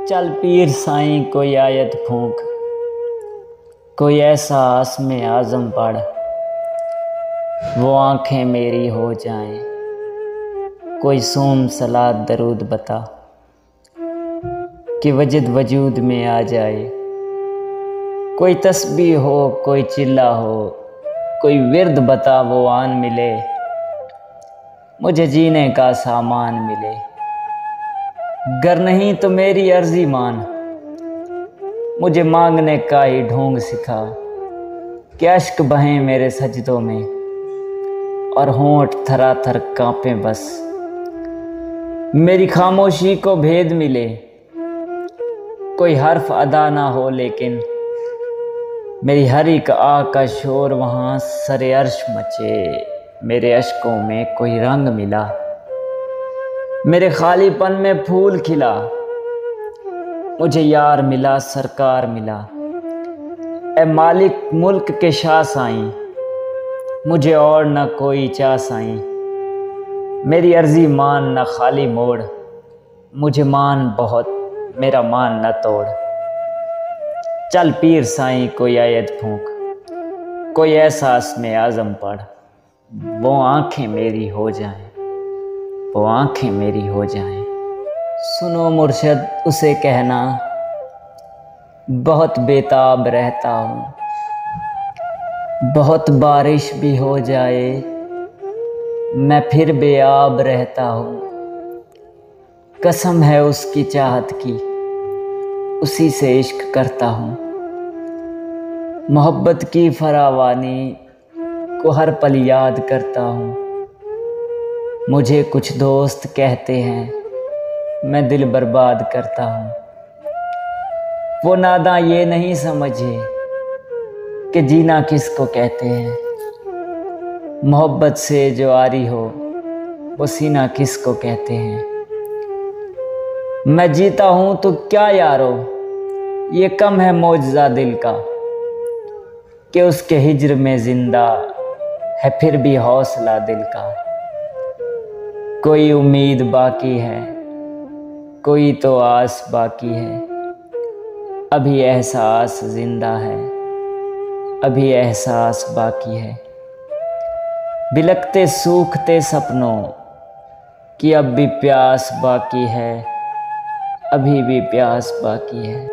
चल पीर साईं कोई आयत फूंक, कोई ऐसा आस्म आज़म पढ़, वो आँखें मेरी हो जाएं। कोई सोम सलात दरूद बता कि वजद वजूद में आ जाए। कोई तस्बीह हो, कोई चिल्ला हो, कोई विर्द बता वो आन मिले, मुझे जीने का सामान मिले। गर नहीं तो मेरी अर्जी मान, मुझे मांगने का ही ढोंग सिखा कि अश्क बहें मेरे सजदों में और होंठ थराथर कांपे बस। मेरी खामोशी को भेद मिले, कोई हर्फ अदा ना हो, लेकिन मेरी हर एक आ का शोर वहाँ सरे अर्श मचे। मेरे अश्कों में कोई रंग मिला, मेरे खालीपन में फूल खिला, मुझे यार मिला, सरकार मिला। ए मालिक मुल्क के शाह साईं, मुझे और न कोई चाह साईं। मेरी अर्जी मान न खाली मोड़, मुझे मान बहुत मेरा मान न तोड़। चल पीर साईं कोई आयत फूंक, कोई ऐसा आस्म आज़म पढ़, वो आँखें मेरी हो जाएं, वो आँखें मेरी हो जाएं। सुनो मुर्शद उसे कहना, बहुत बेताब रहता हूँ। बहुत बारिश भी हो जाए, मैं फिर बेआब रहता हूँ। कसम है उसकी चाहत की, उसी से इश्क करता हूँ। मोहब्बत की फरावानी को हर पल याद करता हूँ। मुझे कुछ दोस्त कहते हैं, मैं दिल बर्बाद करता हूँ। वो नादां ये नहीं समझे कि जीना किसको कहते हैं। मोहब्बत से जो आरी हो, वो सीना किसको कहते हैं। मैं जीता हूँ तो क्या यारो, ये कम है मौजज़ा दिल का, कि उसके हिज्र में जिंदा है फिर भी हौसला दिल का। कोई उम्मीद बाकी है, कोई तो आस बाकी है, अभी एहसास जिंदा है, अभी एहसास बाकी है। बिलखते सूखते सपनों की अब भी प्यास बाकी है, अभी भी प्यास बाकी है।